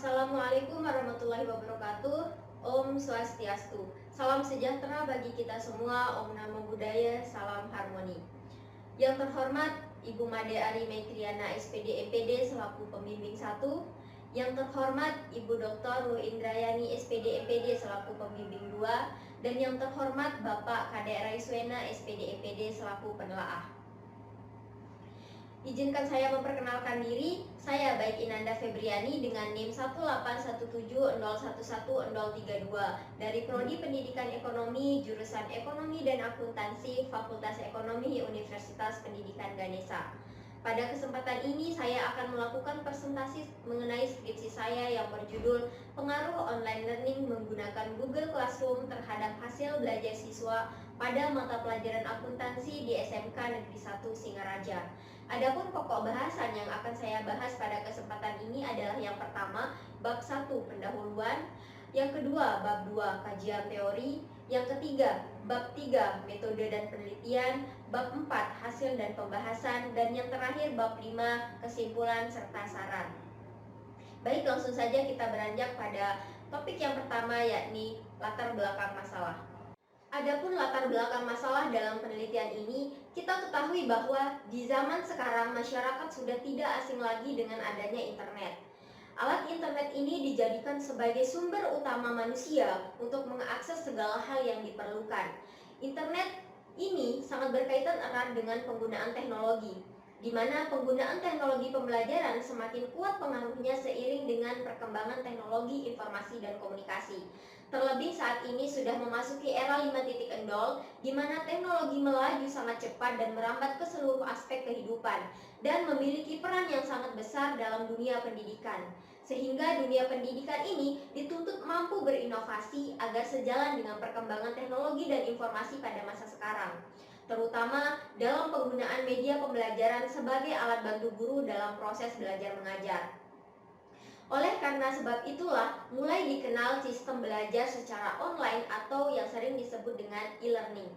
Assalamualaikum warahmatullahi wabarakatuh. Om Swastiastu. Salam sejahtera bagi kita semua. Om Namo Buddhaya. Salam harmoni. Yang terhormat Ibu Made Ari Maitriana SPD MPD selaku pembimbing 1. Yang terhormat Ibu Dr. Ruh Indrayani SPD MPD selaku pembimbing 2. Dan yang terhormat Bapak Kadek Raiswena SPD MPD selaku penelaah. Izinkan saya memperkenalkan diri. Saya Baik Inanda Febriani dengan NIM 18170110032 dari Prodi Pendidikan Ekonomi, jurusan Ekonomi dan Akuntansi, Fakultas Ekonomi Universitas Pendidikan Ganesha. Pada kesempatan ini saya akan melakukan presentasi mengenai skripsi saya yang berjudul Pengaruh Online Learning Menggunakan Google Classroom terhadap hasil belajar siswa pada mata pelajaran akuntansi di SMK Negeri 1 Singaraja. Adapun pokok bahasan yang akan saya bahas pada kesempatan ini adalah yang pertama, bab 1 pendahuluan, yang kedua, bab 2 kajian teori, yang ketiga, bab 3 metode dan penelitian, bab 4 hasil dan pembahasan, dan yang terakhir bab 5 kesimpulan serta saran. Baik, langsung saja kita beranjak pada topik yang pertama, yakni latar belakang masalah. Adapun latar belakang masalah dalam penelitian ini, kita ketahui bahwa di zaman sekarang masyarakat sudah tidak asing lagi dengan adanya internet. Alat internet ini dijadikan sebagai sumber utama manusia untuk mengakses segala hal yang diperlukan. Internet ini sangat berkaitan erat dengan penggunaan teknologi, di mana penggunaan teknologi pembelajaran semakin kuat pengaruhnya seiring dengan perkembangan teknologi informasi dan komunikasi. Terlebih saat ini sudah memasuki era 5.0, di mana teknologi melaju sangat cepat dan merambat ke seluruh aspek kehidupan dan memiliki peran yang sangat besar dalam dunia pendidikan. Sehingga dunia pendidikan ini dituntut mampu berinovasi agar sejalan dengan perkembangan teknologi dan informasi pada masa sekarang, terutama dalam penggunaan media pembelajaran sebagai alat bantu guru dalam proses belajar mengajar. Oleh karena sebab itulah mulai dikenal sistem belajar secara online atau yang sering disebut dengan e-learning,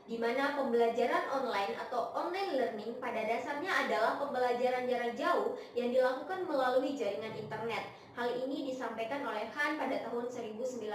di mana pembelajaran online atau online learning pada dasarnya adalah pembelajaran jarak jauh yang dilakukan melalui jaringan internet. Hal ini disampaikan oleh Han pada tahun 1997.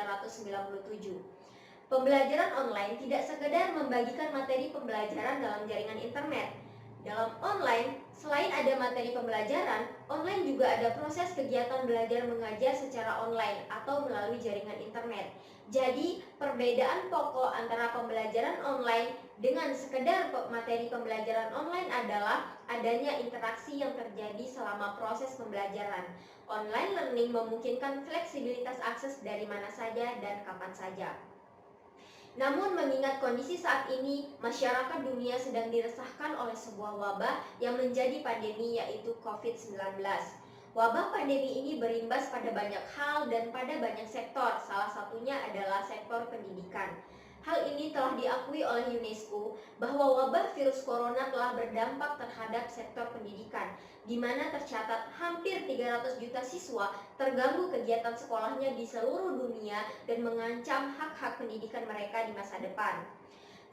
Pembelajaran online tidak sekedar membagikan materi pembelajaran dalam jaringan internet. Dalam online, selain ada materi pembelajaran, online juga ada proses kegiatan belajar mengajar secara online atau melalui jaringan internet. Jadi, perbedaan pokok antara pembelajaran online dengan sekedar materi pembelajaran online adalah adanya interaksi yang terjadi selama proses pembelajaran. Online learning memungkinkan fleksibilitas akses dari mana saja dan kapan saja. Namun mengingat kondisi saat ini, masyarakat dunia sedang diresahkan oleh sebuah wabah yang menjadi pandemi, yaitu COVID-19. Wabah pandemi ini berimbas pada banyak hal dan pada banyak sektor, salah satunya adalah sektor pendidikan. Hal ini telah diakui oleh UNESCO bahwa wabah virus corona telah berdampak terhadap sektor pendidikan, di mana tercatat hampir 300 juta siswa terganggu kegiatan sekolahnya di seluruh dunia dan mengancam hak-hak pendidikan mereka di masa depan.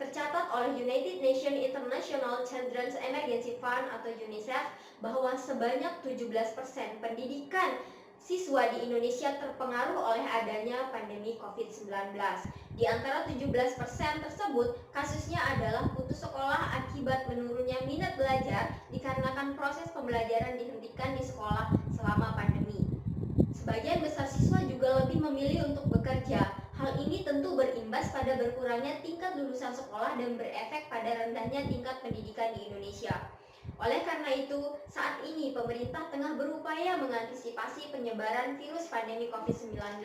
Tercatat oleh United Nations International Children's Emergency Fund atau UNICEF bahwa sebanyak 17% pendidikan siswa di Indonesia terpengaruh oleh adanya pandemi COVID-19. Di antara 17% tersebut, kasusnya adalah putus sekolah akibat menurunnya minat belajar dikarenakan proses pembelajaran dihentikan di sekolah selama pandemi. Sebagian besar siswa juga lebih memilih untuk bekerja. Hal ini tentu berimbas pada berkurangnya tingkat lulusan sekolah dan berefek pada rendahnya tingkat pendidikan di Indonesia. Oleh karena itu, saat ini pemerintah tengah berupaya mengantisipasi penyebaran virus pandemi COVID-19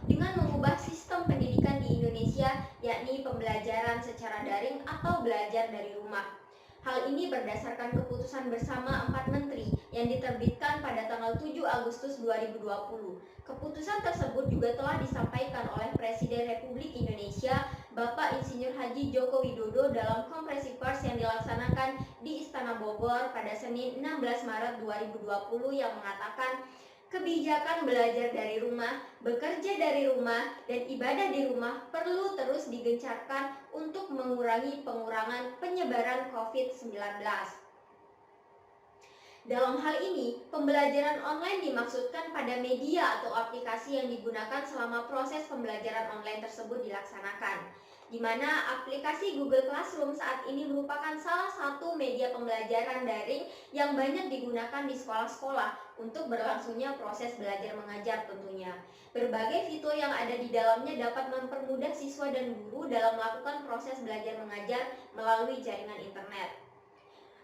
dengan mengubah sistem pendidikan di Indonesia, yakni pembelajaran secara daring atau belajar dari rumah. Hal ini berdasarkan keputusan bersama 4 menteri yang diterbitkan pada tanggal 7 Agustus 2020. Keputusan tersebut juga telah disampaikan oleh Presiden Republik Indonesia Bapak Insinyur Haji Joko Widodo dalam konferensi pers yang dilaksanakan di Istana Bogor pada Senin 16 Maret 2020 yang mengatakan kebijakan belajar dari rumah, bekerja dari rumah, dan ibadah di rumah perlu terus digencarkan untuk mengurangi penyebaran COVID-19. Dalam hal ini, pembelajaran online dimaksudkan pada media atau aplikasi yang digunakan selama proses pembelajaran online tersebut dilaksanakan, di mana aplikasi Google Classroom saat ini merupakan salah satu media pembelajaran daring yang banyak digunakan di sekolah-sekolah untuk berlangsungnya proses belajar mengajar tentunya. Berbagai fitur yang ada di dalamnya dapat mempermudah siswa dan guru dalam melakukan proses belajar mengajar melalui jaringan internet.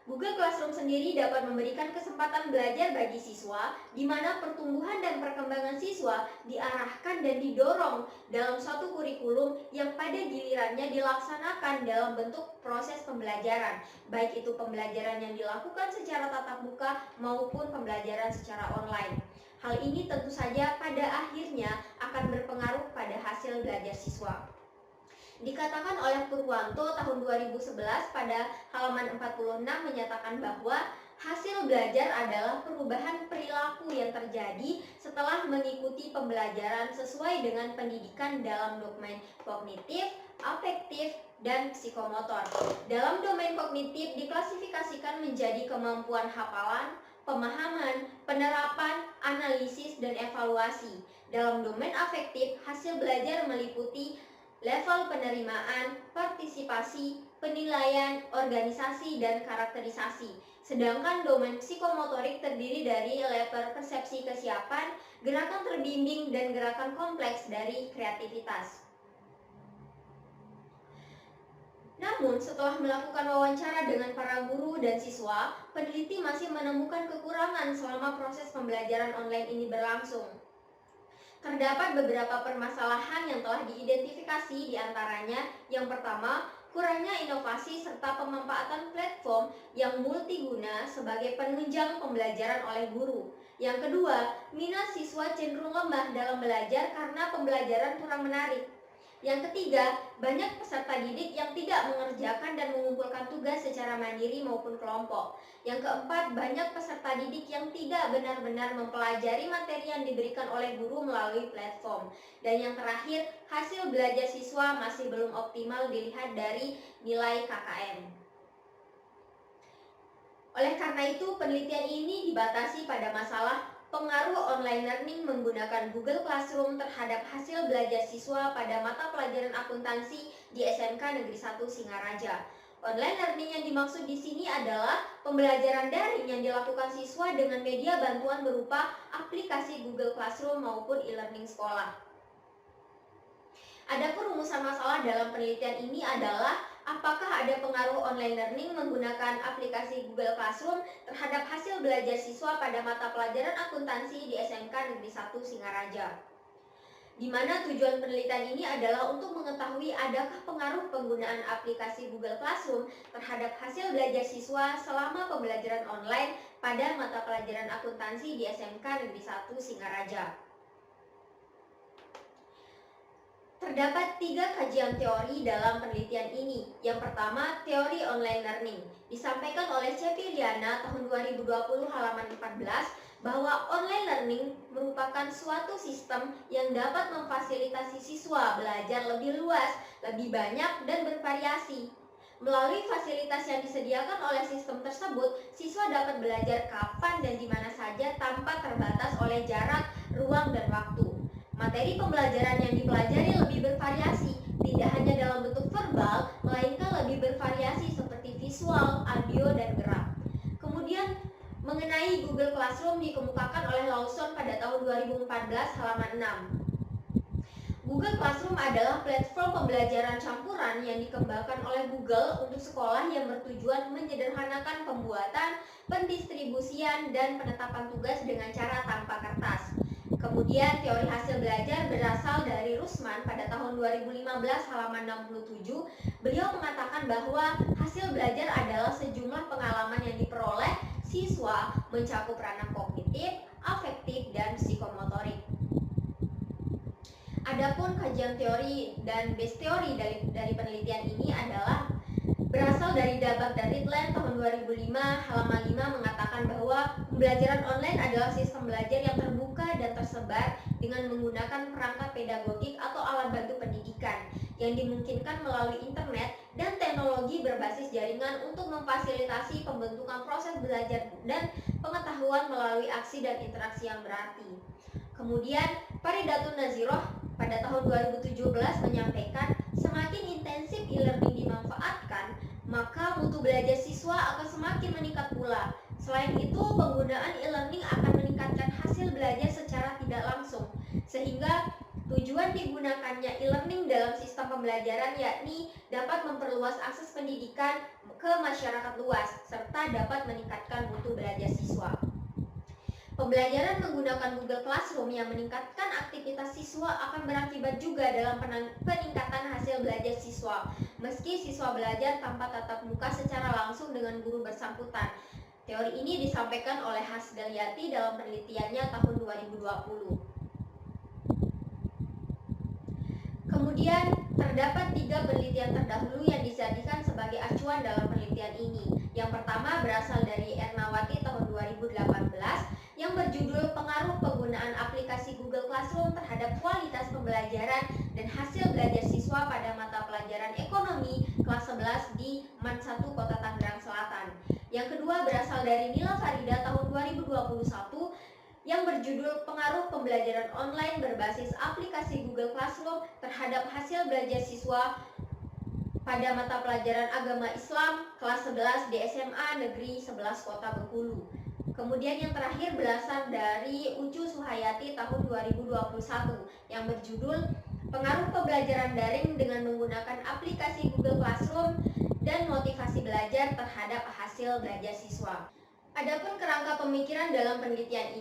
Google Classroom sendiri dapat memberikan kesempatan belajar bagi siswa, di mana pertumbuhan dan perkembangan siswa diarahkan dan didorong dalam suatu kurikulum yang pada gilirannya dilaksanakan dalam bentuk proses pembelajaran, baik itu pembelajaran yang dilakukan secara tatap muka maupun pembelajaran secara online. Hal ini tentu saja pada akhirnya akan berpengaruh pada hasil belajar siswa. Dikatakan oleh Purwanto tahun 2011 pada halaman 46 menyatakan bahwa hasil belajar adalah perubahan perilaku yang terjadi setelah mengikuti pembelajaran sesuai dengan pendidikan dalam domain kognitif, afektif, dan psikomotor. Dalam domain kognitif diklasifikasikan menjadi kemampuan hafalan, pemahaman, penerapan, analisis, dan evaluasi. Dalam domain afektif, hasil belajar meliputi level penerimaan, partisipasi, penilaian, organisasi, dan karakterisasi. Sedangkan domain psikomotorik terdiri dari level persepsi kesiapan, gerakan terbimbing, dan gerakan kompleks dari kreativitas. Namun, setelah melakukan wawancara dengan para guru dan siswa, peneliti masih menemukan kekurangan selama proses pembelajaran online ini berlangsung. Terdapat beberapa permasalahan yang telah diidentifikasi, diantaranya yang pertama, kurangnya inovasi serta pemanfaatan platform yang multiguna sebagai penunjang pembelajaran oleh guru. Yang kedua, minat siswa cenderung lemah dalam belajar karena pembelajaran kurang menarik. Yang ketiga, banyak peserta didik yang tidak mengerjakan dan mengumpulkan tugas secara mandiri maupun kelompok. Yang keempat, banyak peserta didik yang tidak benar-benar mempelajari materi yang diberikan oleh guru melalui platform. Dan yang terakhir, hasil belajar siswa masih belum optimal dilihat dari nilai KKM. Oleh karena itu, penelitian ini dibatasi pada masalah pengaruh online learning menggunakan Google Classroom terhadap hasil belajar siswa pada mata pelajaran akuntansi di SMK Negeri 1 Singaraja. Online learning yang dimaksud di sini adalah pembelajaran daring yang dilakukan siswa dengan media bantuan berupa aplikasi Google Classroom maupun e-learning sekolah. Adapun rumusan masalah dalam penelitian ini adalah apakah ada pengaruh online learning menggunakan aplikasi Google Classroom terhadap hasil belajar siswa pada mata pelajaran akuntansi di SMK Negeri 1 Singaraja. Di mana tujuan penelitian ini adalah untuk mengetahui adakah pengaruh penggunaan aplikasi Google Classroom terhadap hasil belajar siswa selama pembelajaran online pada mata pelajaran akuntansi di SMK Negeri 1 Singaraja. Terdapat 3 kajian teori dalam penelitian ini. Yang pertama, teori online learning. Disampaikan oleh Cepi Liana tahun 2020 halaman 14 bahwa online learning merupakan suatu sistem yang dapat memfasilitasi siswa belajar lebih luas, lebih banyak, dan bervariasi. Melalui fasilitas yang disediakan oleh sistem tersebut, siswa dapat belajar kapan dan di mana saja tanpa terbatas oleh jarak, ruang, dan waktu. Materi pembelajaran yang dipelajari lebih bervariasi, tidak hanya dalam bentuk verbal, melainkan lebih bervariasi seperti visual, audio, dan gerak. Kemudian, mengenai Google Classroom dikemukakan oleh Lawson pada tahun 2014 halaman 6. Google Classroom adalah platform pembelajaran campuran yang dikembangkan oleh Google untuk sekolah yang bertujuan menyederhanakan pembuatan, pendistribusian, dan penetapan tugas dengan cara tanpa kertas. Kemudian teori hasil belajar berasal dari Rusman pada tahun 2015 halaman 67. Beliau mengatakan bahwa hasil belajar adalah sejumlah pengalaman yang diperoleh siswa mencakup ranah kognitif, afektif, dan psikomotorik. Adapun kajian teori dan base teori dari penelitian ini adalah berasal dari Dabak dan Ridland tahun 2005 halaman 5 mengatakan bahwa pembelajaran online adalah sistem belajar yang terbuka dan tersebar dengan menggunakan perangkat pedagogik atau alat bantu pendidikan yang dimungkinkan melalui internet dan teknologi berbasis jaringan untuk memfasilitasi pembentukan proses belajar dan pengetahuan melalui aksi dan interaksi yang berarti. Kemudian, Faridatun Naziroh pada tahun 2017 menyampaikan, semakin intensif e-learning dimanfaatkan, maka mutu belajar siswa akan semakin meningkat pula. Selain itu, penggunaan e-learning akan meningkatkan hasil belajar secara tidak langsung, sehingga tujuan digunakannya e-learning dalam sistem pembelajaran yakni dapat memperluas akses pendidikan ke masyarakat luas, serta dapat meningkatkan mutu belajar siswa. Pembelajaran menggunakan Google Classroom yang meningkatkan aktivitas siswa akan berakibat juga dalam peningkatan hasil belajar siswa, meski siswa belajar tanpa tatap muka secara langsung dengan guru bersangkutan. Teori ini disampaikan oleh Hasdalyati dalam penelitiannya tahun 2020. Kemudian, terdapat 3 penelitian terdahulu yang dijadikan sebagai acuan dalam penelitian ini. Yang pertama berasal dari Ernawati tahun 2018 yang berjudul Pengaruh Penggunaan Aplikasi Google Classroom terhadap Kualitas Pembelajaran dan Hasil Belajar Siswa pada Mata Pelajaran Ekonomi kelas 11 di MAN 1 Kota Tangerang Selatan. Yang kedua berasal dari Nila Farida tahun 2021 yang berjudul Pengaruh Pembelajaran Online Berbasis Aplikasi Google Classroom terhadap Hasil Belajar Siswa pada Mata Pelajaran Agama Islam kelas 11 di SMA Negeri 11 Kota Bengkulu. Kemudian yang terakhir berasal dari Ucu Suhayati tahun 2021 yang berjudul Pengaruh Pembelajaran Daring dengan Menggunakan Aplikasi Google Classroom dan Motivasi Belajar terhadap Hasil Belajar Siswa. Adapun kerangka pemikiran dalam penelitian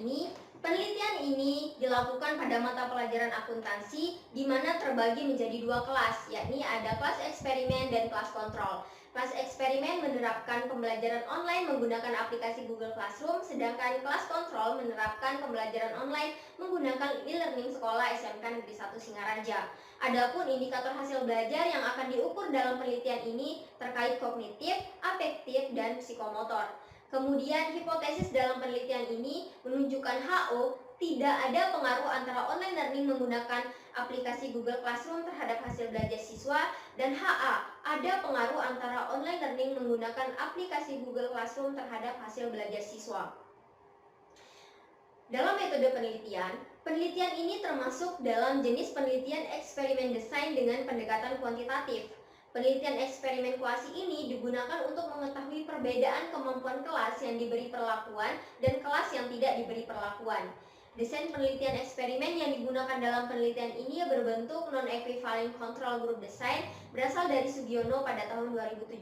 ini dilakukan pada mata pelajaran akuntansi di mana terbagi menjadi 2 kelas, yakni ada kelas eksperimen dan kelas kontrol. Kelas eksperimen menerapkan pembelajaran online menggunakan aplikasi Google Classroom, sedangkan kelas kontrol menerapkan pembelajaran online menggunakan e-learning sekolah SMK Negeri 1 Singaraja. Adapun indikator hasil belajar yang akan diukur dalam penelitian ini terkait kognitif, afektif, dan psikomotor. Kemudian hipotesis dalam penelitian ini menunjukkan HO tidak ada pengaruh antara online learning menggunakan aplikasi Google Classroom terhadap hasil belajar siswa, dan HA ada pengaruh antara online learning menggunakan aplikasi Google Classroom terhadap hasil belajar siswa. Dalam metode penelitian ini termasuk dalam jenis penelitian eksperimen desain dengan pendekatan kuantitatif. Penelitian eksperimen kuasi ini digunakan untuk mengetahui perbedaan kemampuan kelas yang diberi perlakuan dan kelas yang tidak diberi perlakuan. Desain penelitian eksperimen yang digunakan dalam penelitian ini berbentuk non-equivalent control group design berasal dari Sugiono pada tahun 2017.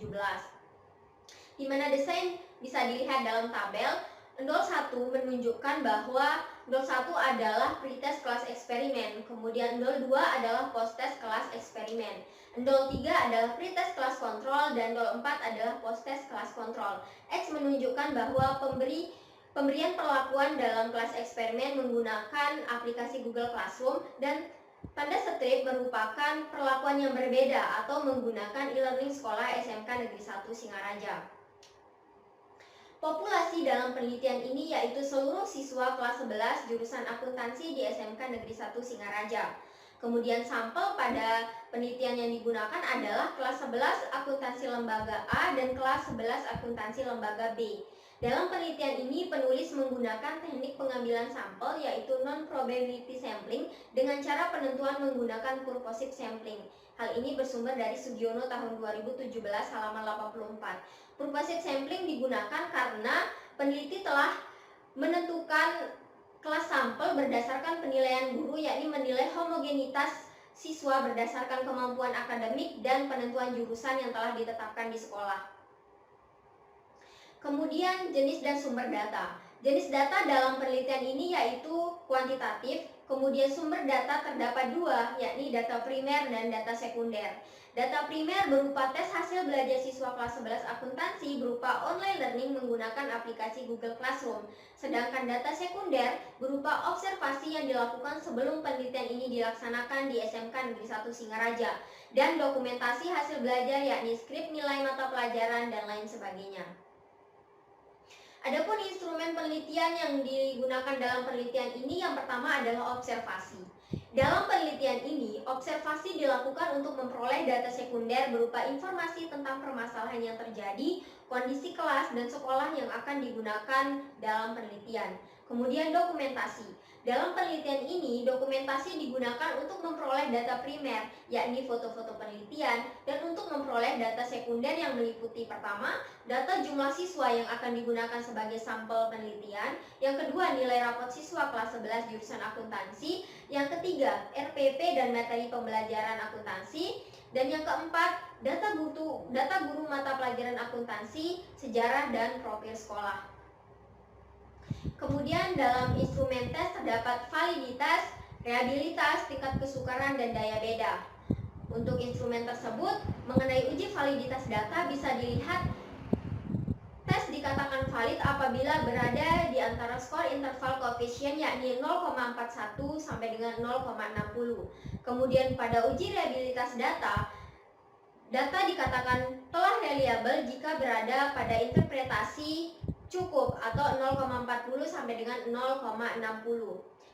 Di mana desain bisa dilihat dalam tabel. 01 menunjukkan bahwa 01 adalah pretest kelas eksperimen, kemudian 02 adalah post-test kelas eksperimen, 03 adalah pretest kelas kontrol, dan 04 adalah post-test kelas kontrol. X menunjukkan bahwa pemberian perlakuan dalam kelas eksperimen menggunakan aplikasi Google Classroom, dan tanda strip merupakan perlakuan yang berbeda atau menggunakan e-learning sekolah SMK Negeri 1 Singaraja. Populasi dalam penelitian ini yaitu seluruh siswa kelas 11 jurusan akuntansi di SMK Negeri 1 Singaraja. Kemudian sampel pada penelitian yang digunakan adalah kelas 11 akuntansi lembaga A dan kelas 11 akuntansi lembaga B. Dalam penelitian ini penulis menggunakan teknik pengambilan sampel yaitu non-probability sampling dengan cara penentuan menggunakan purposive sampling. Hal ini bersumber dari Sugiono tahun 2017 halaman 84. Purposive sampling digunakan karena peneliti telah menentukan kelas sampel berdasarkan penilaian guru, yakni menilai homogenitas siswa berdasarkan kemampuan akademik dan penentuan jurusan yang telah ditetapkan di sekolah. Kemudian jenis dan sumber data. Jenis data dalam penelitian ini yaitu kuantitatif, kemudian sumber data terdapat 2, yakni data primer dan data sekunder. Data primer berupa tes hasil belajar siswa kelas 11 akuntansi berupa online learning menggunakan aplikasi Google Classroom. Sedangkan data sekunder berupa observasi yang dilakukan sebelum penelitian ini dilaksanakan di SMK Negeri 1 Singaraja, dan dokumentasi hasil belajar yakni skrip nilai mata pelajaran dan lain sebagainya. Adapun instrumen penelitian yang digunakan dalam penelitian ini yang pertama adalah observasi. Dalam penelitian ini, observasi dilakukan untuk memperoleh data sekunder berupa informasi tentang permasalahan yang terjadi, kondisi kelas, dan sekolah yang akan digunakan dalam penelitian. Kemudian dokumentasi. Dalam penelitian ini, dokumentasi digunakan untuk memperoleh data primer, yakni foto-foto penelitian, dan untuk memperoleh data sekunder yang meliputi pertama, data jumlah siswa yang akan digunakan sebagai sampel penelitian, yang kedua nilai rapot siswa kelas 11 jurusan akuntansi, yang ketiga RPP dan materi pembelajaran akuntansi, dan yang keempat data guru mata pelajaran akuntansi, sejarah, dan profil sekolah. Kemudian dalam instrumen tes terdapat validitas, reliabilitas, tingkat kesukaran, dan daya beda. Untuk instrumen tersebut, mengenai uji validitas data bisa dilihat tes dikatakan valid apabila berada di antara skor interval koefisien yakni 0,41 sampai dengan 0,60. Kemudian pada uji reliabilitas data dikatakan telah reliable jika berada pada interpretasi cukup atau 0,40 sampai dengan 0,60.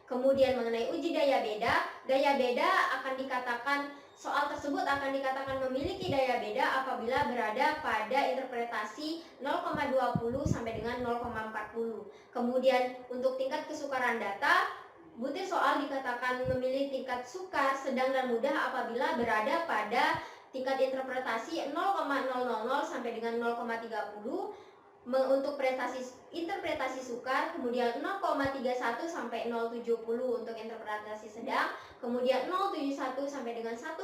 Kemudian mengenai uji daya beda akan dikatakan soal tersebut akan dikatakan memiliki daya beda apabila berada pada interpretasi 0,20 sampai dengan 0,40. Kemudian untuk tingkat kesukaran data, butir soal dikatakan memiliki tingkat sukar, sedang, dan mudah apabila berada pada tingkat interpretasi 0,000 sampai dengan 0,30. Untuk interpretasi sukar, kemudian 0,31 sampai 0,70 untuk interpretasi sedang, kemudian 0,71 sampai dengan 1,00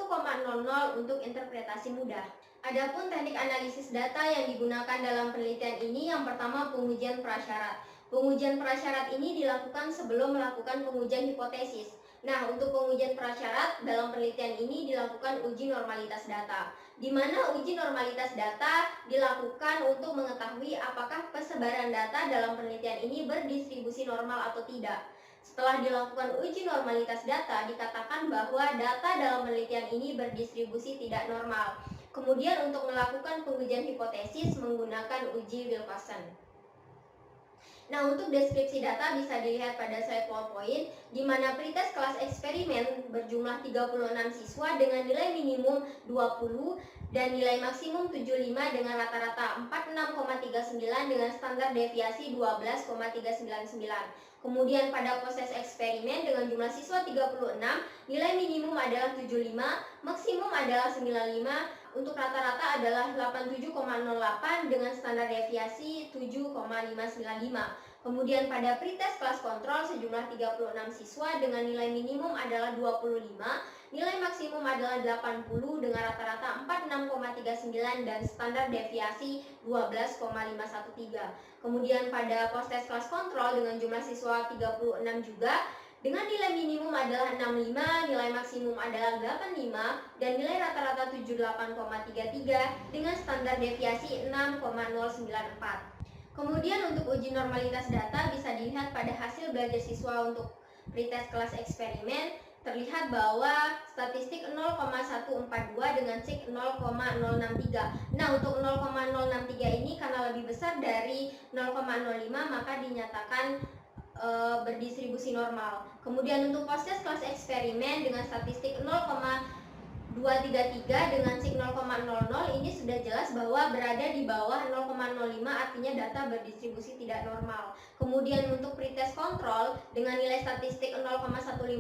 untuk interpretasi mudah. Adapun teknik analisis data yang digunakan dalam penelitian ini, yang pertama pengujian prasyarat. Pengujian prasyarat ini dilakukan sebelum melakukan pengujian hipotesis. Nah, untuk pengujian prasyarat dalam penelitian ini dilakukan uji normalitas data, di mana uji normalitas data dilakukan untuk mengetahui apakah persebaran data dalam penelitian ini berdistribusi normal atau tidak. Setelah dilakukan uji normalitas data, dikatakan bahwa data dalam penelitian ini berdistribusi tidak normal. Kemudian untuk melakukan pengujian hipotesis menggunakan uji Wilcoxon. Nah, untuk deskripsi data bisa dilihat pada slide PowerPoint, di mana pretest kelas eksperimen berjumlah 36 siswa dengan nilai minimum 20 dan nilai maksimum 75 dengan rata-rata 46,39 dengan standar deviasi 12,399. Kemudian pada proses eksperimen dengan jumlah siswa 36, nilai minimum adalah 75, maksimum adalah 95, untuk rata-rata adalah 87,08 dengan standar deviasi 7,595. Kemudian pada pretest kelas kontrol sejumlah 36 siswa dengan nilai minimum adalah 25, nilai maksimum adalah 80 dengan rata-rata 46,39 dan standar deviasi 12,513. Kemudian pada post-test kelas kontrol dengan jumlah siswa 36 juga dengan nilai minimum adalah 65, nilai maksimum adalah 85 dan nilai rata-rata 78,33 dengan standar deviasi 6,094. Kemudian untuk uji normalitas data bisa dilihat pada hasil belajar siswa untuk pretest kelas eksperimen. Terlihat bahwa statistik 0,142 dengan SIG 0,063. Nah, untuk 0,063 ini karena lebih besar dari 0,05 maka dinyatakan berdistribusi normal. Kemudian untuk post-test kelas eksperimen dengan statistik 0,233 dengan SIG 0,00 ini sudah jelas bahwa berada di bawah 0,05 artinya data berdistribusi tidak normal. Kemudian untuk pretest kontrol dengan nilai statistik 0,150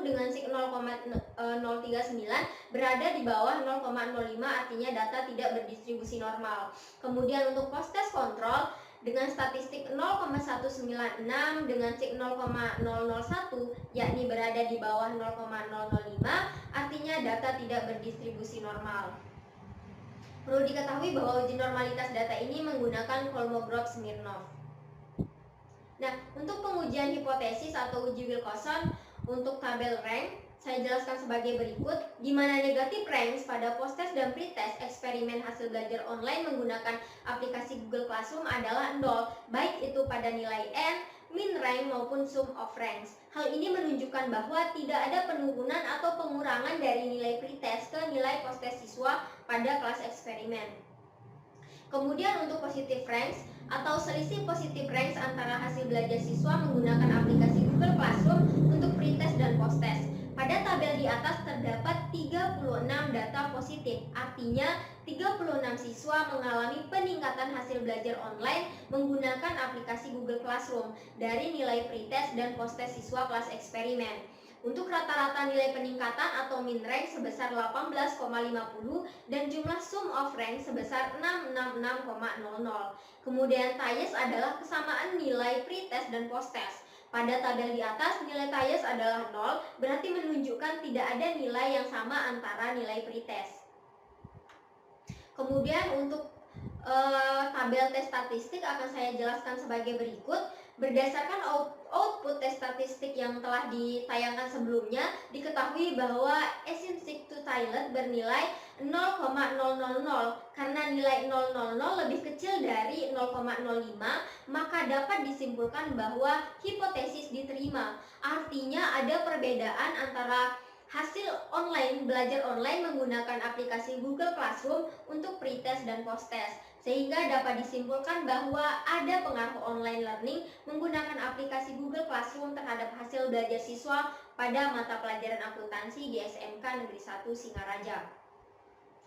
dengan SIG 0,039 berada di bawah 0,05 artinya data tidak berdistribusi normal. Kemudian untuk post-test kontrol dengan statistik 0,196 dengan SIG 0,001 yakni berada di bawah 0,005 artinya data tidak berdistribusi normal. Perlu diketahui bahwa uji normalitas data ini menggunakan Kolmogorov-Smirnov. Nah, untuk pengujian hipotesis atau uji Wilcoxon untuk tabel rank saya jelaskan sebagai berikut, di mana negatif ranks pada post-test dan pretest eksperimen hasil belajar online menggunakan aplikasi Google Classroom adalah 0, baik itu pada nilai N, min rank maupun sum of ranks. Hal ini menunjukkan bahwa tidak ada penurunan atau pengurangan dari nilai pretest ke nilai post-test siswa pada kelas eksperimen. Kemudian untuk positive ranks atau selisih positive ranks antara hasil belajar siswa menggunakan aplikasi Google Classroom untuk pretest dan post-test. Pada di atas terdapat 36 data positif. Artinya 36 siswa mengalami peningkatan hasil belajar online menggunakan aplikasi Google Classroom dari nilai pretest dan posttest siswa kelas eksperimen. Untuk rata-rata nilai peningkatan atau min rank sebesar 18,50 dan jumlah sum of rank sebesar 666,00. Kemudian TAIES adalah kesamaan nilai pretest dan posttest. Pada tabel di atas, nilai TAIES adalah 0, berarti menunjukkan tidak ada nilai yang sama antara nilai pretest. Kemudian untuk tabel tes statistik akan saya jelaskan sebagai berikut. Berdasarkan output tes statistik yang telah ditayangkan sebelumnya, diketahui bahwa asymptotic to toilet bernilai 0,000 karena nilai 000 lebih kecil dari 0,05, maka dapat disimpulkan bahwa hipotesis diterima. Artinya ada perbedaan antara hasil belajar online menggunakan aplikasi Google Classroom untuk pretest dan posttest, sehingga dapat disimpulkan bahwa ada pengaruh online learning menggunakan aplikasi Google Classroom terhadap hasil belajar siswa pada mata pelajaran akuntansi di SMK Negeri 1 Singaraja.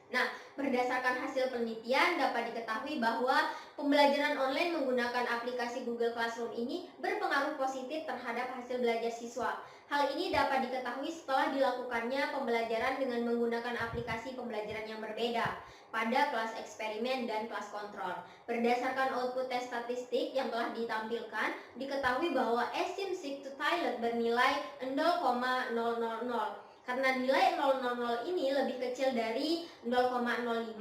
Nah, berdasarkan hasil penelitian dapat diketahui bahwa pembelajaran online menggunakan aplikasi Google Classroom ini berpengaruh positif terhadap hasil belajar siswa. Hal ini dapat diketahui setelah dilakukannya pembelajaran dengan menggunakan aplikasi pembelajaran yang berbeda pada kelas eksperimen dan kelas kontrol. Berdasarkan output tes statistik yang telah ditampilkan, diketahui bahwa asymptotic to toilet bernilai 0,000. Karena nilai 000 ini lebih kecil dari 0,05,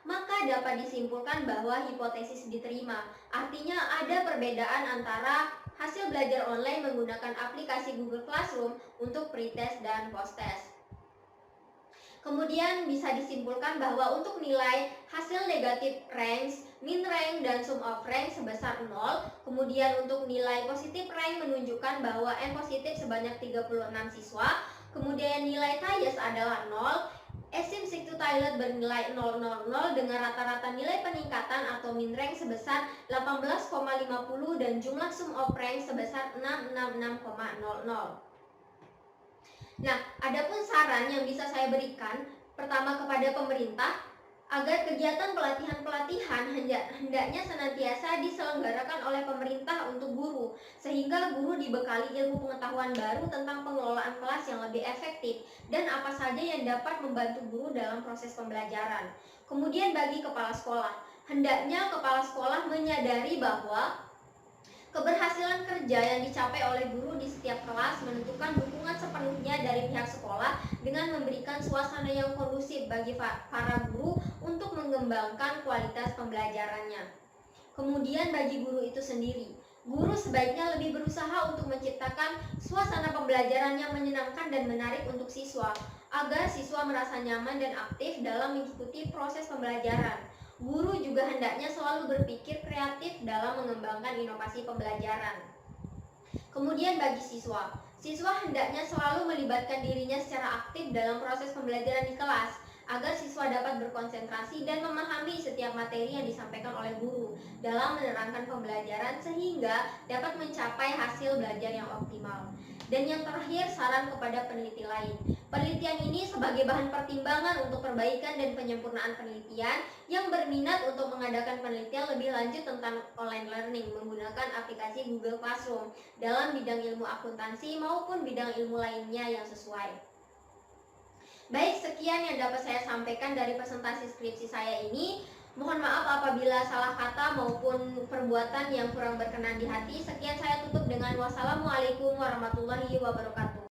maka dapat disimpulkan bahwa hipotesis diterima. Artinya ada perbedaan antara hasil belajar online menggunakan aplikasi Google Classroom untuk pretest dan posttest. Kemudian bisa disimpulkan bahwa untuk nilai hasil negatif ranks, min rank, dan sum of rank sebesar 0. Kemudian untuk nilai positif rank menunjukkan bahwa N positif sebanyak 36 siswa. Kemudian nilai TAIES adalah 0. Asymptotic to toilet bernilai 000 dengan rata-rata nilai peningkatan atau min rank sebesar 18,50 dan jumlah sum of rank sebesar 666,00. Nah, adapun saran yang bisa saya berikan pertama kepada pemerintah agar kegiatan pelatihan-pelatihan hendaknya senantiasa diselenggarakan oleh pemerintah untuk guru, sehingga guru dibekali ilmu pengetahuan baru tentang pengelolaan kelas yang lebih efektif dan apa saja yang dapat membantu guru dalam proses pembelajaran. Kemudian bagi kepala sekolah, hendaknya kepala sekolah menyadari bahwa keberhasilan kerja yang dicapai oleh guru di setiap kelas menentukan dukungan sepenuhnya dari pihak sekolah dengan memberikan suasana yang kondusif bagi para guru untuk mengembangkan kualitas pembelajarannya. Kemudian bagi guru itu sendiri, guru sebaiknya lebih berusaha untuk menciptakan suasana pembelajaran yang menyenangkan dan menarik untuk siswa, agar siswa merasa nyaman dan aktif dalam mengikuti proses pembelajaran. Guru juga hendaknya selalu berpikir kreatif dalam mengembangkan inovasi pembelajaran. Kemudian bagi siswa, siswa hendaknya selalu melibatkan dirinya secara aktif dalam proses pembelajaran di kelas, agar siswa dapat berkonsentrasi dan memahami setiap materi yang disampaikan oleh guru dalam menerangkan pembelajaran sehingga dapat mencapai hasil belajar yang optimal. Dan yang terakhir, saran kepada peneliti lain. Penelitian ini sebagai bahan pertimbangan untuk perbaikan dan penyempurnaan penelitian yang berminat untuk mengadakan penelitian lebih lanjut tentang online learning menggunakan aplikasi Google Classroom dalam bidang ilmu akuntansi maupun bidang ilmu lainnya yang sesuai. Baik, sekian yang dapat saya sampaikan dari presentasi skripsi saya ini. Mohon maaf apabila salah kata maupun perbuatan yang kurang berkenan di hati. Sekian, saya tutup dengan wassalamualaikum warahmatullahi wabarakatuh.